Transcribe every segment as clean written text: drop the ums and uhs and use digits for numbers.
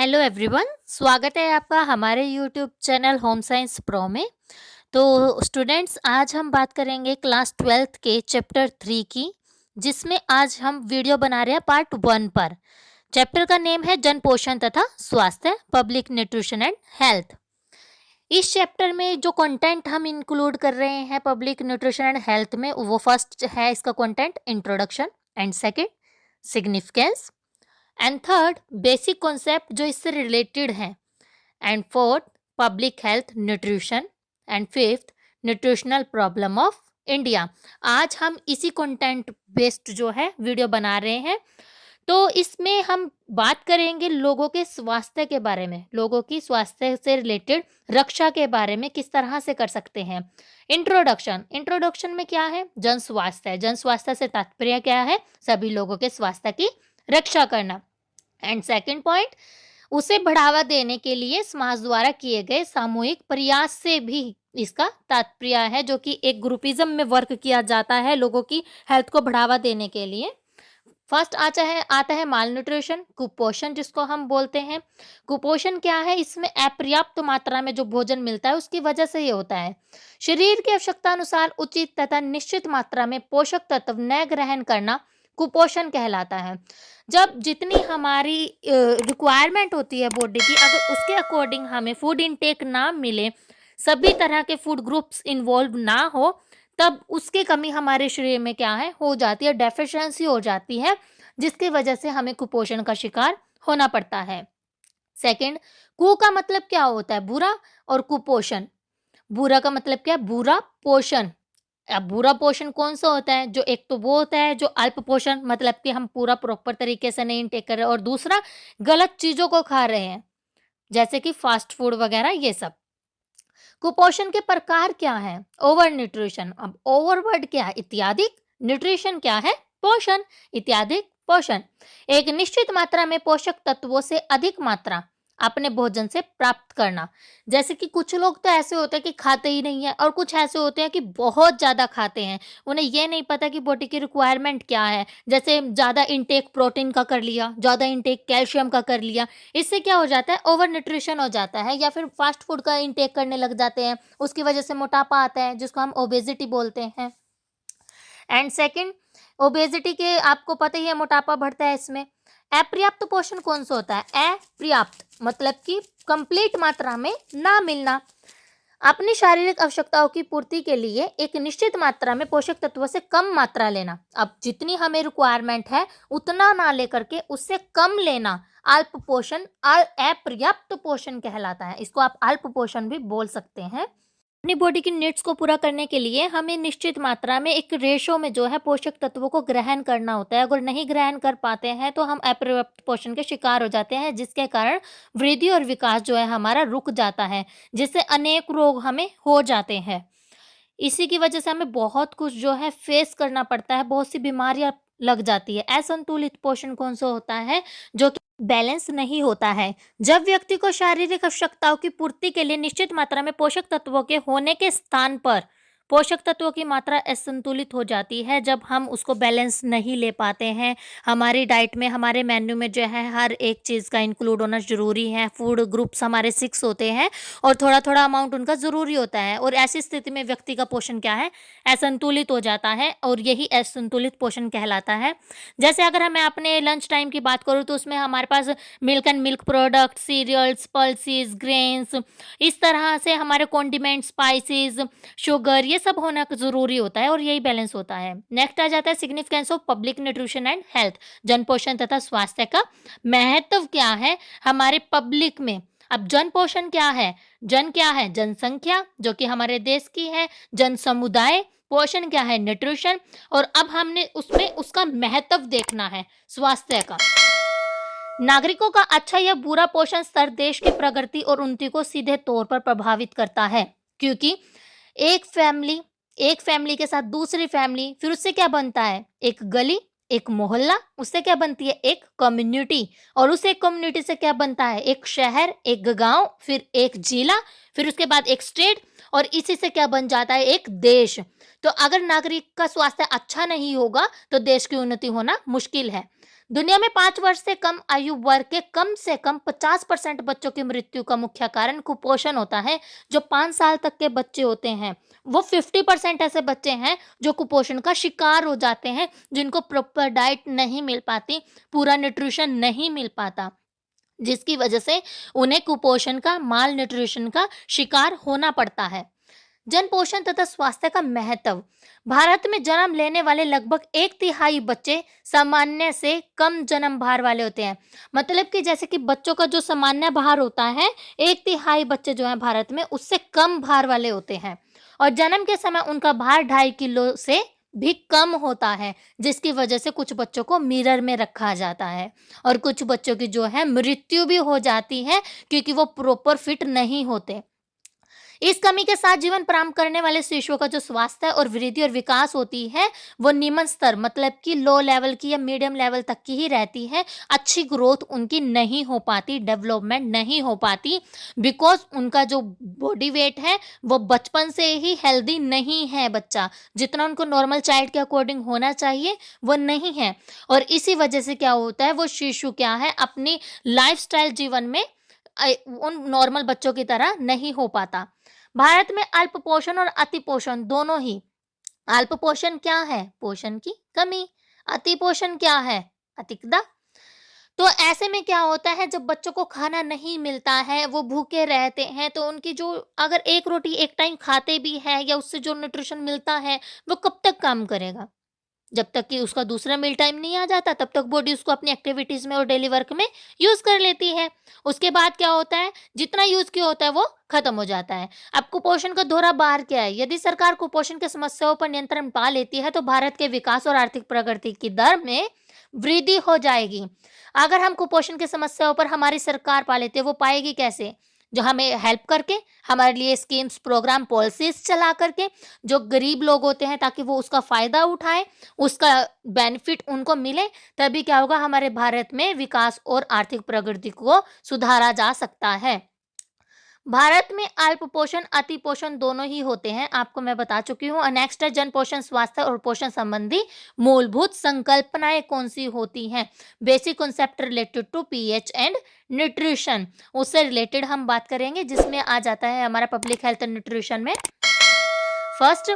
Hello everyone, स्वागत है आपका हमारे YouTube channel home science pro में। तो स्टूडेंट्स, आज हम बात करेंगे क्लास 12th के चैप्टर 3 की, जिसमें आज हम वीडियो बना रहे हैं पार्ट 1 पर। चैप्टर का नेम है जन पोषण तथा स्वास्थ्य, पब्लिक न्यूट्रिशन एंड हेल्थ। इस चैप्टर में जो कंटेंट हम इंक्लूड कर रहे हैं पब्लिक न्यूट्रिशन एंड हेल्थ में, वो फर्स्ट है इसका content introduction, and second significance, and third basic concept जो इससे रिलेटेड हैं, and fourth public health nutrition, and fifth nutritional problem of India. आज हम इसी कंटेंट बेस्ड जो है वीडियो बना रहे हैं। तो इसमें हम बात करेंगे लोगों के स्वास्थ्य के बारे में, लोगों की स्वास्थ्य से रिलेटेड रक्षा के बारे में किस तरह से कर सकते हैं। इंट्रोडक्शन में क्या है? जन स्वास्थ्य। जन स्वास्थ्य से तात्पर्य क्या है? सभी लोगों के स्वास्थ्य की रक्षा करना। एंड सेकंड पॉइंट, उसे बढ़ावा देने के लिए समाज द्वारा किए गए सामूहिक प्रयास से भी इसका तात्पर्य है, जो कि एक ग्रुपिज्म में वर्क किया जाता है लोगों की हेल्थ को बढ़ावा देने के लिए। फर्स्ट आता है माल न्यूट्रिशन, कुपोषण जिसको हम बोलते हैं। कुपोषण क्या है? इसमें अपर्याप्त मात्रा में जो भोजन मिलता है उसकी वजह से ये होता है। शरीर की आवश्यकता अनुसार उचित तथा निश्चित मात्रा में पोषक तत्व न ग्रहण करना कुपोषण कहलाता है। जब जितनी हमारी रिक्वायरमेंट होती है बॉडी की, अगर उसके अकॉर्डिंग हमें फूड इनटेक ना मिले, सभी तरह के फूड ग्रुप्स इन्वॉल्व ना हो, तब उसकी कमी हमारे शरीर में क्या है हो जाती है, डेफिशिएंसी हो जाती है, जिसकी वजह से हमें कुपोषण का शिकार होना पड़ता है। सेकंड, कु का मतलब क्या होता है? बुरा, और कुपोषण, बुरा का मतलब क्या है? बुरा पोषण। अब बुरा पोषण कौन सा होता है? जो एक तो वो होता है जो अल्प पोषण, मतलब कि हम पूरा प्रॉपर तरीके से नहीं इनटेक कर रहे, और दूसरा गलत चीजों को खा रहे हैं, जैसे कि फास्ट फूड वगैरह ये सब। कुपोषण के प्रकार क्या है? Over nutrition. अब ओवरवर्ड क्या है? इत्यादिक। न्यूट्रिशन क्या है? पोषण। इत्यादिक पोषण, एक निश्चित मात्रा में पोषक तत्वों से अधिक मात्रा अपने भोजन से प्राप्त करना। जैसे कि कुछ लोग तो ऐसे होते हैं कि खाते ही नहीं है, और कुछ ऐसे होते हैं कि बहुत ज्यादा खाते हैं। उन्हें यह नहीं पता कि बॉडी की रिक्वायरमेंट क्या है। जैसे ज्यादा इंटेक प्रोटीन का कर लिया, ज्यादा इंटेक कैल्शियम का कर लिया, इससे क्या हो जाता है? ओवर न्यूट्रिशन हो जाता है। या फिर फास्ट फूड का इंटेक करने लग जाते हैं, उसकी वजह से मोटापा आता है, जिसको हम ओबेसिटी बोलते हैं। एंड सेकंड, ओबेसिटी के आपको पता ही है, मोटापा बढ़ता है इसमें। अपर्याप्त पोषण कौन सा होता है? अपर्याप्त मतलब कि कंप्लीट मात्रा में ना मिलना। अपनी शारीरिक आवश्यकताओं की पूर्ति के लिए एक निश्चित मात्रा में पोषक तत्वों से कम मात्रा लेना। अब जितनी हमें रिक्वायरमेंट है उतना ना लेकर के उससे कम लेना अल्प पोषण, अपर्याप्त पोषण कहलाता है। इसको आप अल्प पोषण भी बोल सकते हैं। अपनी बॉडी की नीड्स को पूरा करने के लिए हमें निश्चित मात्रा में एक रेशो में जो है पोषक तत्वों को ग्रहण करना होता है। अगर नहीं ग्रहण कर पाते हैं तो हम अपर्याप्त पोषण के शिकार हो जाते हैं, जिसके कारण वृद्धि और विकास जो है हमारा रुक जाता है, जिससे अनेक रोग हमें हो जाते हैं। इसी की वजह से हमें बहुत कुछ जो है फेस करना पड़ता है, बहुत सी बीमारियां लग जाती है। असंतुलित पोषण कौन सा होता है? जो कि बैलेंस नहीं होता है। जब व्यक्ति को शारीरिक आवश्यकताओं की पूर्ति के लिए निश्चित मात्रा में पोषक तत्वों के होने के स्थान पर पोषक तत्वों की मात्रा असंतुलित हो जाती है, जब हम उसको बैलेंस नहीं ले पाते हैं। हमारी डाइट में, हमारे मेन्यू में जो है हर एक चीज़ का इंक्लूड होना ज़रूरी है। फूड ग्रुप्स हमारे 6 होते हैं और थोड़ा थोड़ा अमाउंट उनका ज़रूरी होता है, और ऐसी स्थिति में व्यक्ति का पोषण क्या है? असंतुलित हो जाता है, और यही असंतुलित पोषण कहलाता है। जैसे अगर मैं अपने लंच टाइम की बात करूँ तो उसमें हमारे पास milk and milk product, cereals, pulses, grains, इस तरह से हमारे कॉन्डिमेंट, स्पाइसेस, शुगर, ये सब होना ज़रूरी होता है, और यही बैलेंस होता है। नेक्स्ट आ जाता है significance of public nutrition and health. जन पोषण तथा स्वास्थ्य का महत्व क्या है हमारे पब्लिक में। अब जन पोषण क्या है? जन क्या है? जनसंख्या जो कि हमारे देश की है। जन समुदाय, पोषण क्या है? न्यूट्रिशन। और अब हमने उसमें उसका महत्व देखना है स्वास्थ्य का। नागरिकों का अच्छा या बुरा पोषण स्तर देश की प्रगति और उन्नति को सीधे तौर पर प्रभावित करता है, क्योंकि एक फैमिली के साथ दूसरी फैमिली, फिर उससे क्या बनता है? एक गली, एक मोहल्ला, उससे क्या बनती है? एक कम्युनिटी, और उस एक कम्युनिटी से क्या बनता है? एक शहर, एक गांव, फिर एक जिला, फिर उसके बाद एक स्टेट, और इसी से क्या बन जाता है? एक देश। तो अगर नागरिक का स्वास्थ्य अच्छा नहीं होगा तो देश की उन्नति होना मुश्किल है। दुनिया में 5 वर्ष से कम आयु वर्ग के कम से कम 50% बच्चों की मृत्यु का मुख्य कारण कुपोषण होता है। जो 5 साल तक के बच्चे होते हैं, वो 50% ऐसे बच्चे हैं जो कुपोषण का शिकार हो जाते हैं, जिनको प्रॉपर डाइट नहीं मिल पाती, पूरा न्यूट्रिशन नहीं मिल पाता, जिसकी वजह से उन्हें कुपोषण का, माल न्यूट्रिशन का शिकार होना पड़ता है। जन पोषण तथा स्वास्थ्य का महत्व। भारत में जन्म लेने वाले लगभग 1/3 बच्चे सामान्य से कम जन्म भार वाले होते हैं। मतलब कि जैसे कि बच्चों का जो सामान्य भार होता है, 1/3 बच्चे जो हैं भारत में उससे कम भार वाले होते हैं, और जन्म के समय उनका भार 2.5 किलो से भी कम होता है, जिसकी वजह से कुछ बच्चों को मिरर में रखा जाता है और कुछ बच्चों की जो है मृत्यु भी हो जाती है, क्योंकि वो प्रॉपर फिट नहीं होते। इस कमी के साथ जीवन प्रारंभ करने वाले शिशुओं का जो स्वास्थ्य और वृद्धि और विकास होती है, वो निम्न स्तर, मतलब कि लो लेवल की या मीडियम लेवल तक की ही रहती है। अच्छी ग्रोथ उनकी नहीं हो पाती, डेवलपमेंट नहीं हो पाती, बिकॉज उनका जो बॉडी वेट है वो बचपन से ही हेल्दी नहीं है। बच्चा जितना उनको नॉर्मल चाइल्ड के अकॉर्डिंग होना चाहिए वो नहीं है, और इसी वजह से क्या होता है, वो शिशु क्या है अपनी लाइफस्टाइल जीवन में उन नॉर्मल बच्चों की तरह नहीं हो पाता। भारत में अल्प पोषण और अति पोषण दोनों ही। अल्प पोषण क्या है? पोषण की कमी। अति पोषण क्या है? अतिकता। तो ऐसे में क्या होता है, जब बच्चों को खाना नहीं मिलता है, वो भूखे रहते हैं, तो उनकी जो अगर एक रोटी एक टाइम खाते भी हैं या उससे जो न्यूट्रिशन मिलता है, वो कब तक काम करेगा? जब तक कि उसका दूसरा मील टाइम नहीं आ जाता, तब तक बॉडी उसको अपनी एक्टिविटीज में और डेली वर्क में यूज कर लेती है। उसके बाद क्या होता है, जितना यूज किया होता है वो खत्म हो जाता है। अब कुपोषण का दोहरा बाहर क्या है? यदि सरकार कुपोषण की समस्याओं पर नियंत्रण पा लेती है तो भारत के विकास और आर्थिक प्रगति की दर में वृद्धि हो जाएगी। अगर हम कुपोषण की समस्याओं पर हमारी सरकार पा लेती है, वो पाएगी कैसे? जो हमें हेल्प करके, हमारे लिए स्कीम्स, प्रोग्राम, पॉलिसीज चला करके, जो गरीब लोग होते हैं ताकि वो उसका फायदा उठाएं, उसका बेनिफिट उनको मिले, तभी क्या होगा, हमारे भारत में विकास और आर्थिक प्रगति को सुधारा जा सकता है। भारत में अल्प पोषण, अति पोषण दोनों ही होते हैं, आपको मैं बता चुकी हूँ। नेक्स्ट है जन पोषण, स्वास्थ्य और पोषण संबंधी मूलभूत संकल्पनाएं कौन सी होती हैं? Basic concept related to pH and nutrition, उससे रिलेटेड हम बात करेंगे, जिसमें आ जाता है हमारा पब्लिक हेल्थ एंड न्यूट्रिशन में। फर्स्ट,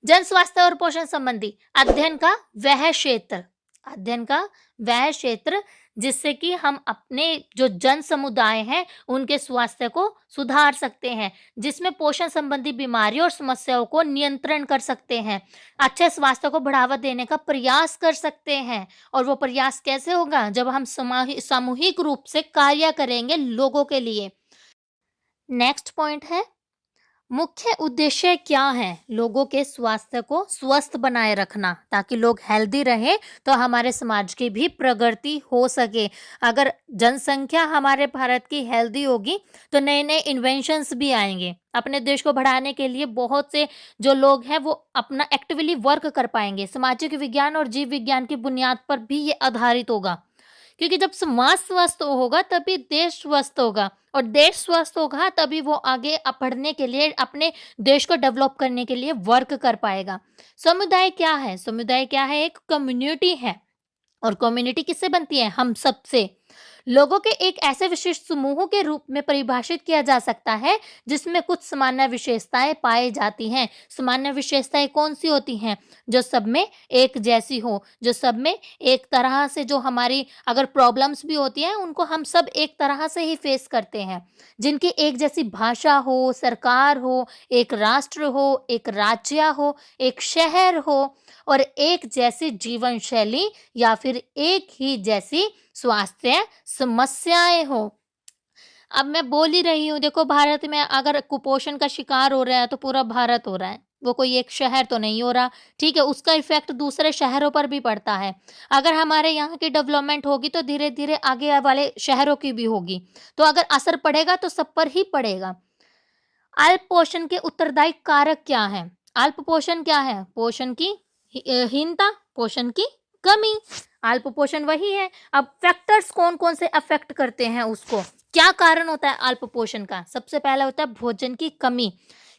जन स्वास्थ्य और पोषण संबंधी अध्ययन का वह क्षेत्र, अध्ययन का वह क्षेत्र जिससे कि हम अपने जो जन समुदाय हैं उनके स्वास्थ्य को सुधार सकते हैं, जिसमें पोषण संबंधी बीमारियों और समस्याओं को नियंत्रण कर सकते हैं, अच्छे स्वास्थ्य को बढ़ावा देने का प्रयास कर सकते हैं। और वो प्रयास कैसे होगा? जब हम सामूहिक रूप से कार्य करेंगे लोगों के लिए। नेक्स्ट पॉइंट है, मुख्य उद्देश्य क्या है? लोगों के स्वास्थ्य को स्वस्थ बनाए रखना, ताकि लोग हेल्दी रहें तो हमारे समाज की भी प्रगति हो सके। अगर जनसंख्या हमारे भारत की हेल्दी होगी तो नए नए इन्वेंशंस भी आएंगे। अपने देश को बढ़ाने के लिए बहुत से जो लोग हैं वो अपना एक्टिवली वर्क कर पाएंगे। सामाजिक विज्ञान और जीव विज्ञान की बुनियाद पर भी ये आधारित होगा, क्योंकि जब समाज स्वस्थ होगा तभी देश स्वस्थ होगा, और देश स्वस्थ होगा तभी वो आगे बढ़ने के लिए, अपने देश को डेवलप करने के लिए वर्क कर पाएगा। समुदाय क्या है? समुदाय क्या है? एक कम्युनिटी है, और कम्युनिटी किससे बनती है? हम सबसे। लोगों के एक ऐसे विशिष्ट समूहों के रूप में परिभाषित किया जा सकता है जिसमें कुछ सामान्य विशेषताएं पाई जाती हैं। सामान्य विशेषताएं कौन सी होती हैं? जो सब में एक जैसी हो, जो सब में एक तरह से, जो हमारी अगर प्रॉब्लम्स भी होती हैं उनको हम सब एक तरह से ही फेस करते हैं, जिनकी एक जैसी भाषा हो, सरकार हो, एक राष्ट्र हो, एक राज्य हो, एक शहर हो, और एक जैसी जीवन शैली या फिर एक ही जैसी स्वास्थ्य समस्याएं हो। अब मैं बोल ही रही हूँ, देखो भारत में अगर कुपोषण का शिकार हो रहा है तो पूरा भारत हो रहा है, वो कोई एक शहर तो नहीं हो रहा। ठीक है, उसका इफेक्ट दूसरे शहरों पर भी पड़ता है। अगर हमारे यहाँ की डेवलपमेंट होगी तो धीरे धीरे आगे वाले शहरों की भी होगी, तो अगर असर पड़ेगा तो सब पर ही पड़ेगा। अल्प पोषण के उत्तरदायी कारक क्या है? अल्प पोषण क्या है? पोषण की हीनता, पोषण की कमी। अल्प पोषण वही है। अब फैक्टर्स कौन कौन से अफेक्ट करते हैं उसको, क्या कारण होता है अल्प पोषण का? सबसे पहला होता है भोजन की कमी,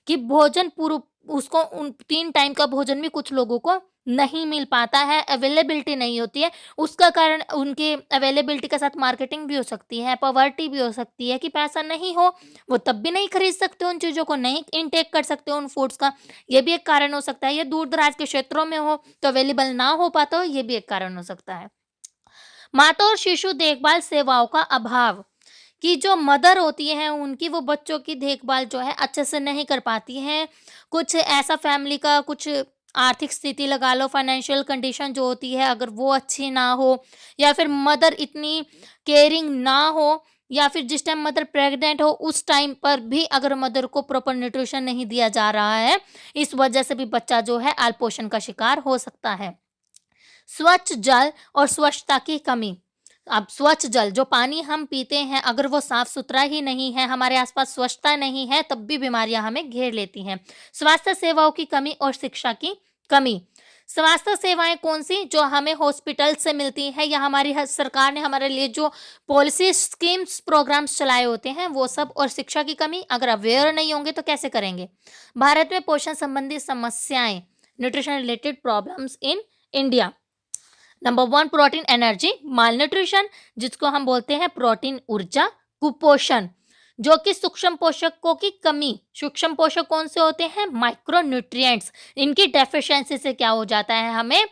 कि भोजन पूर्व उसको 3 टाइम का भोजन भी कुछ लोगों को नहीं मिल पाता है, अवेलेबिलिटी नहीं होती है, उसका कारण उनके अवेलेबिलिटी के साथ मार्केटिंग भी हो सकती है, पॉवर्टी भी हो सकती है कि पैसा नहीं हो, वो तब भी नहीं खरीद सकते उन चीज़ों को, नहीं इनटेक कर सकते उन फूड्स का, ये भी एक कारण हो सकता है। या दूर-दराज के क्षेत्रों में हो, तो अवेलेबल ना हो पाता हो, ये भी एक कारण हो सकता है। माता और शिशु देखभाल सेवाओं का अभाव, कि जो मदर होती हैं उनकी वो बच्चों की देखभाल जो है अच्छे से नहीं कर पाती हैं। कुछ ऐसा फैमिली का कुछ आर्थिक स्थिति लगा लो, फाइनेंशियल कंडीशन जो होती है अगर वो अच्छी ना हो, या फिर मदर इतनी केयरिंग ना हो, या फिर जिस टाइम मदर प्रेग्नेंट हो उस टाइम पर भी अगर मदर को प्रॉपर न्यूट्रिशन नहीं दिया जा रहा है, इस वजह से भी बच्चा जो है अल्पोषण का शिकार हो सकता है। स्वच्छ जल और स्वच्छता की कमी। अब स्वच्छ जल, जो पानी हम पीते हैं अगर वो साफ-सुथरा ही नहीं है, हमारे आस-पास स्वच्छता नहीं है, तब भी बीमारियाँ हमें घेर लेती हैं। स्वास्थ्य सेवाओं की कमी और शिक्षा की कमी। स्वास्थ्य सेवाएँ कौन-सी? जो हमें हॉस्पिटल से मिलती हैं, या हमारी ह सरकार ने हमारे लिए जो पॉलिसी स्कीम्स प्रोग्राम्स चलाए होते हैं वो सब। और शिक्षा की कमी, अगर अवेयर नहीं होंगे तो कैसे करेंगे? भारत में पोषण संबंधी समस्याएँ, nutrition related problems in India. Number 1, protein energy mall nutrition, जिसको हम बोलते हैं प्रोटीन ऊर्जा। कुपोषण, जो कि सूक्ष्म पोषकों की कमी। सूक्ष्म पोषक कौन से होते हैं? Micro nutrients. इनकी डेफिशिएंसी से क्या हो जाता है हमें?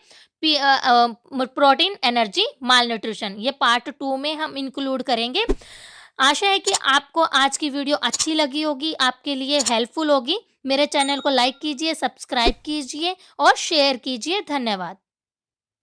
प्रोटीन एनर्जी माल न्यूट्रिशन। ये पार्ट 2 में हम इंक्लूड करेंगे। आशा है कि आपको आज की वीडियो अच्छी लगी होगी, आपके लिए हेल्पफुल होगी। मेरे चैनल को लाइक कीजिए, सब्सक्राइब कीजिए और शेयर कीजिए। धन्यवाद।